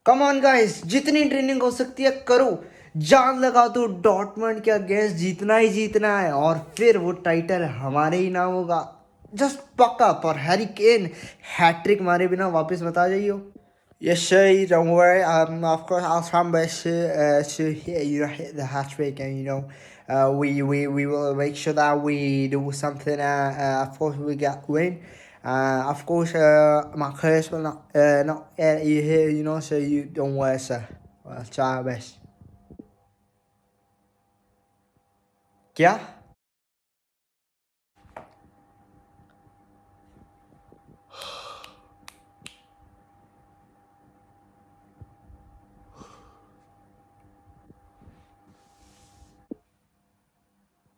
Come on guys, जितनी training हो सकती है करो। जान लगा दो, डॉर्टमंड के अगेंस्ट जीतना ही जीतना है और फिर वो टाइटल हमारे ही नाम होगा। जस्ट पक्का पर हैरी केन हैट्रिक मारे बिना वापस मत आ जाइयो। Yes, sir. Don't worry. Of course, I'll try my best to hit, hit the hat trick, and we will make sure that we do something. Of course, we got win. Of course, my curse will not you here, so you don't worry, sir. I'll try my best. क्या?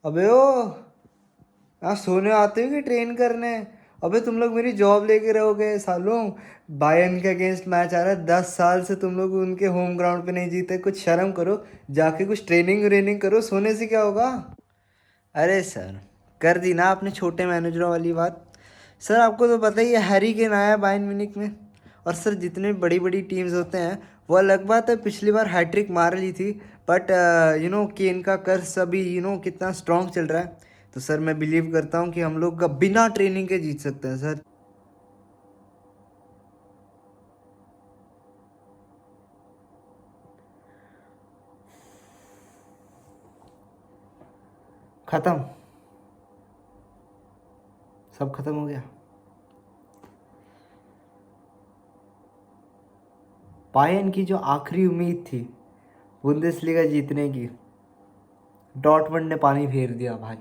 अबे ओ, यहाँ सोने आते हो कि train करने? अबे तुम लोग मेरी जॉब लेके रहोगे सालों। बायर्न के अगेंस्ट मैच आ रहा है, 10 साल से तुम लोग उनके होम ग्राउंड पे नहीं जीते। कुछ शर्म करो, जाके कुछ ट्रेनिंग व्रेनिंग करो। सोने से क्या होगा? अरे सर, कर दी ना आपने छोटे मैनेजरों वाली बात। सर आपको तो पता ही है, हैरी केन आया है बायर्न म्यूनिख में। और सर जितने बड़ी बड़ी टीम्स होते हैं, वो अलग बात है, पिछली बार हैट्रिक मार ली थी, बट केन का कर्स अभी कितना स्ट्रॉन्ग चल रहा है। तो सर मैं बिलीव करता हूँ कि हम लोग बिना ट्रेनिंग के जीत सकते हैं सर। खत्म, सब खत्म हो गया। बायर्न की जो आखिरी उम्मीद थी बुंदेसलीगा जीतने की, डॉर्टमंड ने पानी फेर दिया भाई।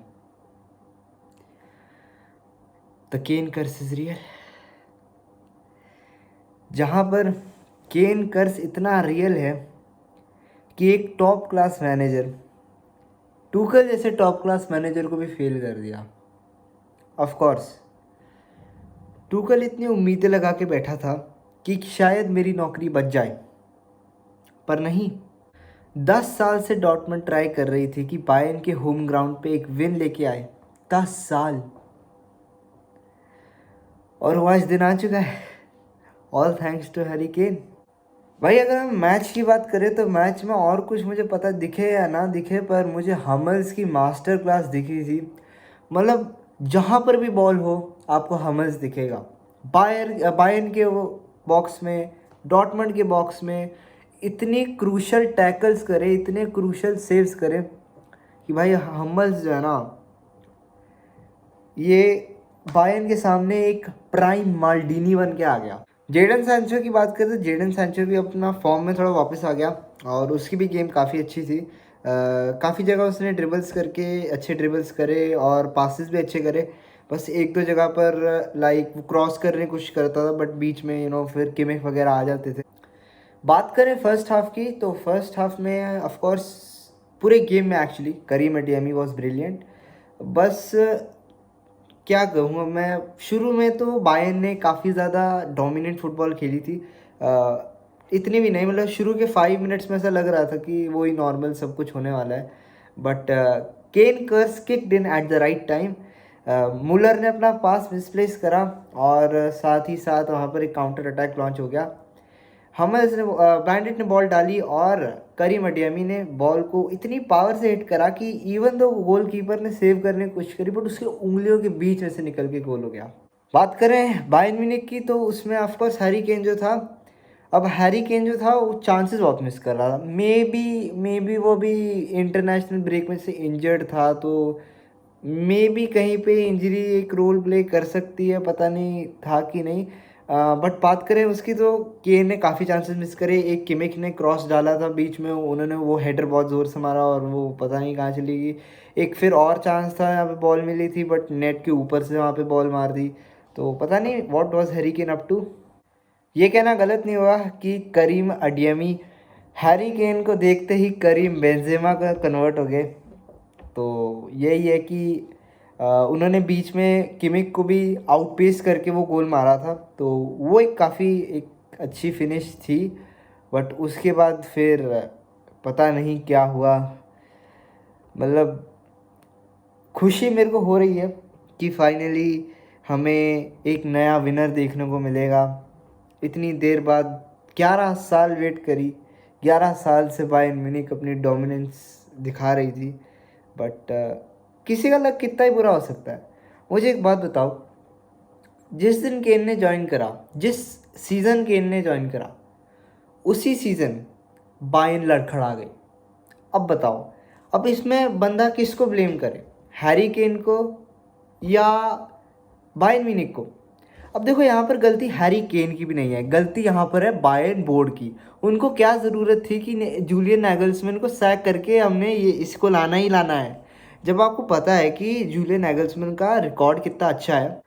The Kane curse is real. जहाँ पर केन कर्स इतना रियल है कि एक टॉप क्लास मैनेजर, टूकल जैसे टॉप क्लास मैनेजर को भी फेल कर दिया। ऑफ कोर्स टूकल इतनी उम्मीदें लगा के बैठा था कि शायद मेरी नौकरी बच जाए, पर नहीं। 10 साल से डॉर्टमंड ट्राई कर रही थी कि बायर्न के होम ग्राउंड पे एक विन लेके आए। 10 साल, और वो आज दिन आ चुका है। All thanks to Harry Kane. भाई अगर हम मैच की बात करें तो मैच में और कुछ मुझे पता दिखे या ना दिखे, पर मुझे हमल्स की मास्टर क्लास दिखी थी। मतलब जहाँ पर भी बॉल हो आपको हमल्स दिखेगा। बायर्न के वो बॉक्स में, डॉर्टमंड के बॉक्स में इतनी क्रूशल टैकल्स करे, इतने क्रूशल सेव्स करे कि भाई हमल्स जो है ना, ये बायर्न के सामने एक प्राइम माल्डीनी बन के आ गया। जेडन सैंचो की बात करें तो जेडन सैंचो भी अपना फॉर्म में थोड़ा वापस आ गया और उसकी भी गेम काफ़ी अच्छी थी। काफ़ी जगह उसने ड्रिबल्स करके अच्छे ड्रिबल्स करे और पासिस भी अच्छे करे। बस एक दो जगह पर लाइक वो क्रॉस करने की कोशिश करता था, बट बीच में फिर किमिक वगैरह आ जाते थे। बात करें फर्स्ट हाफ की तो फर्स्ट हाफ में ऑफ कोर्स पूरे गेम में एक्चुअली करीम अडियमी वॉज ब्रिलियंट। बस क्या कहूँ मैं, शुरू में तो बायर्न ने काफ़ी ज़्यादा डोमिनेंट फुटबॉल खेली थी। इतनी भी नहीं, मतलब शुरू के 5 मिनट्स में ऐसा लग रहा था कि वही नॉर्मल सब कुछ होने वाला है। But Kane curse kicked in at the right time. Muller ने अपना पास मिसप्लेस करा और साथ ही साथ वहाँ पर एक काउंटर अटैक लॉन्च हो गया। हमल्स ने बैंडिट ने बॉल डाली और करीम अडियमी ने बॉल को इतनी पावर से हिट करा कि इवन दो गोलकीपर ने सेव करने की कोशिश करी, बट उसके उंगलियों के बीच में से निकल के गोल हो गया। बात करें बायर्न म्यूनिख की तो उसमें ऑफकोर्स हैरी केन जो था, अब हैरी केन जो था वो चांसेस बहुत मिस कर रहा था। मे बी वो भी इंटरनेशनल ब्रेक में से इंजर्ड था, तो मे बी कहीं पे इंजरी एक रोल प्ले कर सकती है, पता नहीं था कि नहीं। बट बात करें उसकी तो केन ने काफ़ी चांसेस मिस करे। एक किमिक ने क्रॉस डाला था बीच में, उन्होंने वो हेडर बहुत ज़ोर से मारा और वो पता नहीं कहाँ चली गई। एक फिर और चांस था, यहाँ पे बॉल मिली थी बट नेट के ऊपर से वहाँ पे बॉल मार दी। तो पता नहीं what was Harry Kane up to. ये कहना गलत नहीं हुआ कि करीम अडियमी हैरी केन को देखते ही करीम बेंजेमा का कन्वर्ट हो गए। तो यही है कि उन्होंने बीच में किमिक को भी आउटपेस करके वो गोल मारा था, तो वो एक अच्छी फिनिश थी। बट उसके बाद फिर पता नहीं क्या हुआ। मतलब खुशी मेरे को हो रही है कि फाइनली हमें एक नया विनर देखने को मिलेगा। इतनी देर बाद 11 साल वेट करी, 11 साल से बायर्न म्यूनिख अपनी डोमिनेंस दिखा रही थी, बट किसी का लक कितना ही बुरा हो सकता है। मुझे एक बात बताओ, जिस दिन केन ने ज्वाइन करा, जिस सीज़न केन ने ज्वाइन करा, उसी सीज़न बायर्न लड़खड़ा गई। अब बताओ, अब इसमें बंदा किसको ब्लेम करे, हैरी केन को या बायर्न म्यूनिख को? अब देखो, यहाँ पर गलती हैरी केन की भी नहीं है, गलती यहाँ पर है बायर्न बोर्ड की। उनको क्या ज़रूरत थी कि जूलियन नैगल्समैन को सैक करके हमने ये इसको लाना ही लाना है, जब आपको पता है कि जूलियन नैगल्समैन का रिकॉर्ड कितना अच्छा है।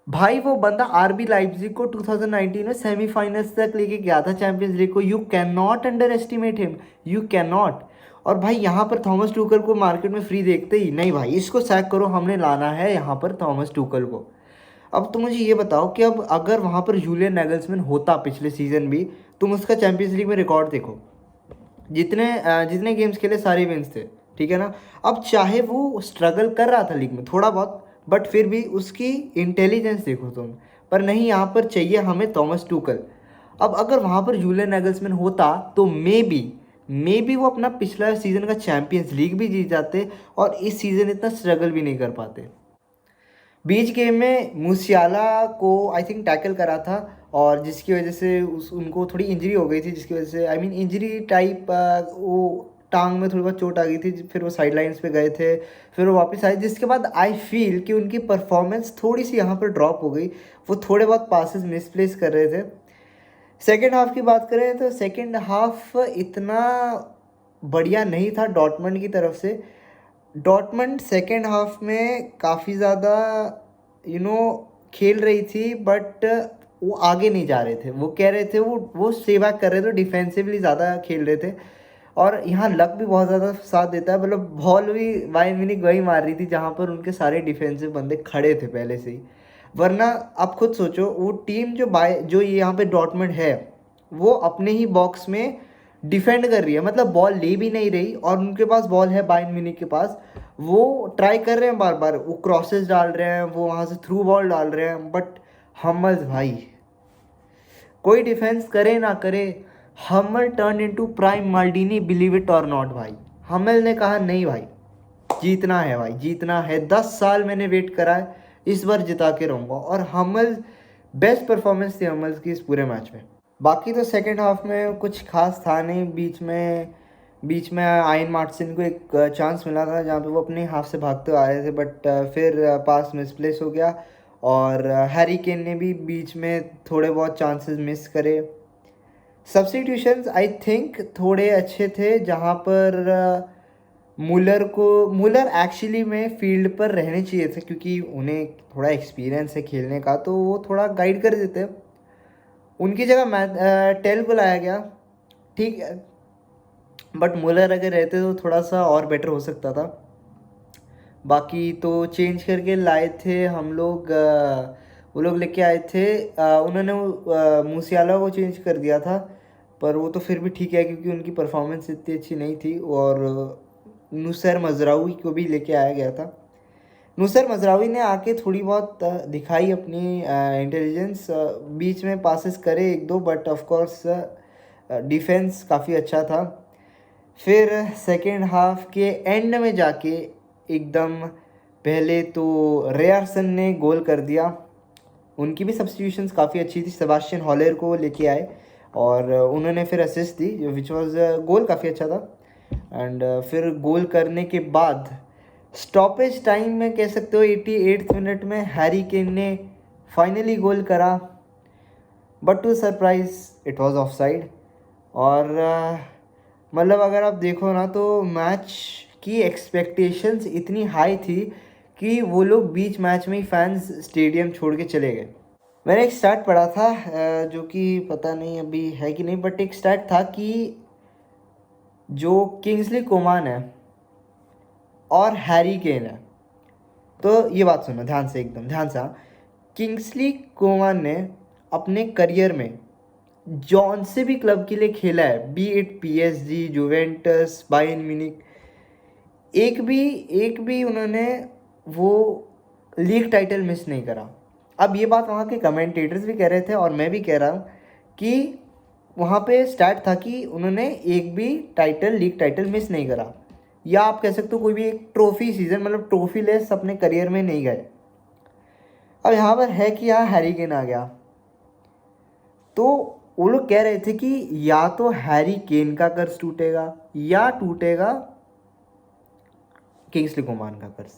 भाई वो बंदा आरबी लाइप्जिग को 2019 में सेमीफाइनल्स तक लेके गया था चैंपियंस लीग को। You can not under estimate him, you can not. और भाई यहाँ पर थॉमस टूकल को मार्केट में फ्री देखते ही नहीं, भाई इसको सैक करो, हमने लाना है यहाँ पर थॉमस टूकल को। अब तो मुझे ये बताओ कि अब अगर वहाँ पर जूलियन नैगल्समैन होता पिछले सीज़न भी, तुम उसका चैंपियंस लीग में रिकॉर्ड देखो, जितने गेम्स खेले सारे विन्स थे, ठीक है ना। अब चाहे वो स्ट्रगल कर रहा था लीग में थोड़ा बहुत, बट फिर भी उसकी इंटेलिजेंस देखो तुम। पर नहीं, यहाँ पर चाहिए हमें थॉमस टूकल। अब अगर वहाँ पर जूलियन नैगल्समैन होता तो मे बी वो अपना पिछला सीज़न का चैंपियंस लीग भी जीत जाते और इस सीज़न इतना स्ट्रगल भी नहीं कर पाते। बीच गेम में मूसियाला को आई थिंक टैकल करा था, और जिसकी वजह से उनको थोड़ी इंजरी हो गई थी, जिसकी वजह से आई मीन इंजरी टाइप, वो टांग में थोड़ी बहुत चोट आ गई थी। फिर वो साइड लाइन्स पे गए थे, फिर वो वापस आए, जिसके बाद आई फील कि उनकी परफॉर्मेंस थोड़ी सी यहाँ पर ड्रॉप हो गई। वो थोड़े बहुत पासेस मिसप्लेस कर रहे थे। सेकेंड हाफ की बात करें तो सेकेंड हाफ इतना बढ़िया नहीं था डॉर्टमंड की तरफ से। डॉर्टमंड सेकेंड हाफ में काफ़ी ज़्यादा खेल रही थी, बट वो आगे नहीं जा रहे थे। वो कह रहे थे, वो सेव बैक कर रहे थे, डिफेंसिवली ज़्यादा खेल रहे थे। और यहाँ लक भी बहुत ज़्यादा साथ देता है, मतलब बॉल भी बायर्न म्यूनिख वही मार रही थी जहाँ पर उनके सारे डिफेंसिव बंदे खड़े थे पहले से ही। वरना आप खुद सोचो, वो टीम जो ये यहाँ पे डॉर्टमंड है, वो अपने ही बॉक्स में डिफेंड कर रही है, मतलब बॉल ले भी नहीं रही, और उनके पास बॉल है बायर्न म्यूनिख के पास। वो ट्राई कर रहे हैं बार बार, वो क्रॉसेस डाल रहे हैं, वो वहाँ से थ्रू बॉल डाल रहे हैं, बट हम्मल्स भाई, कोई डिफेंस करे ना करे, Hummels turn into prime Maldini, believe it or not. भाई हम्मल ने कहा नहीं भाई, जीतना है भाई, जीतना है। 10 साल मैंने वेट करा है, इस बार जिता के रहूँगा। और हम्मल, बेस्ट परफॉर्मेंस थी हम्मल्स की इस पूरे मैच में। बाकी तो सेकेंड हाफ में कुछ खास था नहीं। बीच में आयन मार्टिन को एक चांस मिला था जहाँ पे वो अपने हाफ से भागते हुए आ रहे थे, बट फिर पास मिसप्लेस हो गया, और हैरी केन ने भी बीच में थोड़े बहुत चांसेस मिस करे। सब्स्टिट्यूशंस आई थिंक थोड़े अच्छे थे, जहाँ पर मुलर एक्चुअली में फील्ड पर रहने चाहिए थे, क्योंकि उन्हें थोड़ा एक्सपीरियंस है खेलने का, तो वो थोड़ा गाइड कर देते। उनकी जगह टेल को लाया गया, ठीक है, बट मुलर अगर रहते तो थोड़ा सा और बेटर हो सकता था। बाकी तो चेंज करके लाए थे हम लोग, वो लोग लेके आए थे, उन्होंने मूसियाला को चेंज कर दिया था, पर वो तो फिर भी ठीक है क्योंकि उनकी परफॉर्मेंस इतनी अच्छी नहीं थी। और नुसैर मजरावी को भी लेके आया गया था। नुसैर मजरावी ने आके थोड़ी बहुत दिखाई अपनी इंटेलिजेंस, बीच में पासेस करे एक दो, बट ऑफ कोर्स डिफेंस काफ़ी अच्छा था। फिर सेकेंड हाफ के एंड में जाके एकदम पहले तो रेयरसन ने गोल कर दिया। उनकी भी सब्स्टिट्यूशंस काफ़ी अच्छी थी, सेबास्टियन हॉलर को लेके आए और उन्होंने फिर असिस्ट दी, विच वाज गोल काफ़ी अच्छा था। एंड फिर गोल करने के बाद स्टॉपेज टाइम में कह सकते हो 88th मिनट में हैरी केन ने फाइनली गोल करा, but to surprise it was offside. और मतलब अगर आप देखो ना तो मैच की एक्सपेक्टेशंस इतनी हाई थी कि वो लोग बीच मैच में ही फैंस स्टेडियम छोड़ के चले गए। मैंने एक स्टैट पढ़ा था, जो कि पता नहीं अभी है कि नहीं, बट एक स्टैट था कि जो किंग्सली कोमान है और हैरी केन है, तो ये बात सुनो ध्यान से, एकदम ध्यान से। किंग्सली कोमान ने अपने करियर में जॉन से भी क्लब के लिए खेला है, B it PSG, Juventus, Bayern Munich, एक भी उन्होंने वो लीग टाइटल मिस नहीं करा। अब ये बात वहाँ के कमेंटेटर्स भी कह रहे थे और मैं भी कह रहा हूँ कि वहाँ पे स्टार्ट था कि उन्होंने एक भी लीग टाइटल मिस नहीं करा, या आप कह सकते हो कोई भी एक ट्रॉफी सीजन मतलब ट्रॉफी लेस अपने करियर में नहीं गए। अब यहाँ पर है कि यहाँ हैरी केन आ गया, तो वो लोग कह रहे थे कि या तो हैरी केन का कर्ज टूटेगा या टूटेगा किंग्सली कोमान का कर्ज।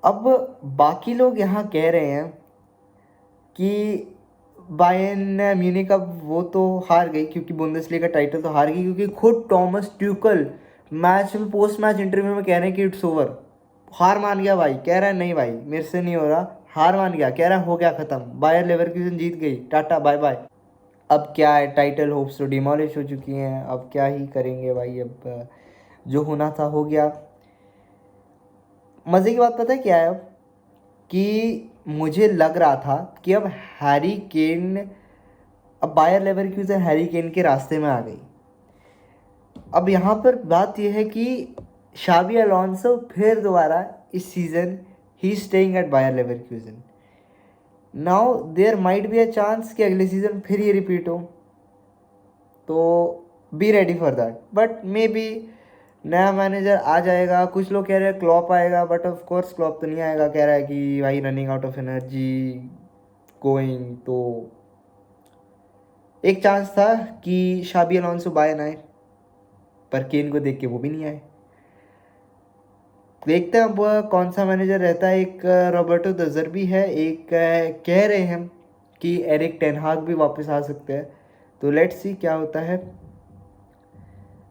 अब बाकी लोग यहाँ कह रहे हैं कि बायर्न म्यूनिख अब वो तो हार गई, क्योंकि बुंदेसलीगा का टाइटल तो हार गई, क्योंकि खुद टॉमस ट्यूकल मैच में पोस्ट मैच इंटरव्यू में कह रहे हैं कि इट्स ओवर। हार मान गया भाई, कह रहा है नहीं भाई मेरे से नहीं हो रहा, हार मान गया, कह रहा है हो गया ख़त्म, बायर लेवरकुसेन जीत गई, टाटा बाय बाय। अब क्या है, टाइटल होप्स तो डिमोलिश हो चुकी हैं, अब क्या ही करेंगे भाई, अब जो होना था हो गया। मज़े की बात पता है क्या है, अब कि मुझे लग रहा था कि अब हैरी केन, अब बायर लेवरकुसेन हैरी केन के रास्ते में आ गई। अब यहाँ पर बात यह है कि शाबी अलोंसो फिर दोबारा इस सीज़न ही staying at Bayer Leverkusen. Now there might be a chance कि अगले सीज़न फिर ये रिपीट हो, तो be ready for that. But maybe नया मैनेजर आ जाएगा, कुछ लोग कह रहे हैं क्लॉप आएगा, बट ऑफ कोर्स क्लॉप तो नहीं आएगा, कह रहा है कि भाई running out of energy going. तो एक चांस था कि शाबी अलोंसो बायर्न आए, पर केन को देख के वो भी नहीं आए। देखते हैं अब कौन सा मैनेजर रहता है। एक रॉबर्टो द ज़र्बी है, एक कह रहे हैं कि एरिक टेन हाग भी वापस आ सकते हैं, तो लेट्स सी क्या होता है।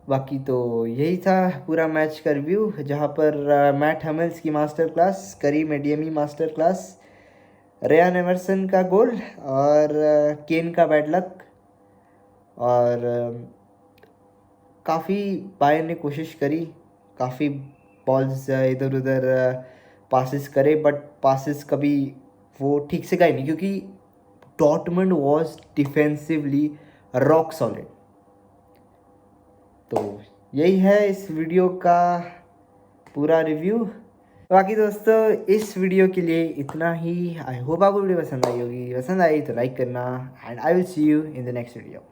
बाकी तो यही था पूरा मैच का रिव्यू, जहाँ पर मैट हमेल्स की मास्टर क्लास, करीम एडियमी मास्टर क्लास, रेयान एमरसन का गोल और केन का बैड लक। और काफ़ी बायर्न ने कोशिश करी, काफ़ी बॉल्स इधर उधर पासिस करे, बट पासिस कभी वो ठीक से गए नहीं, क्योंकि Dortmund was defensively rock solid. तो यही है इस वीडियो का पूरा रिव्यू। बाकी दोस्तों इस वीडियो के लिए इतना ही। आई होप आपको वीडियो पसंद आई होगी, पसंद आई तो लाइक करना, and I will see you in the next video.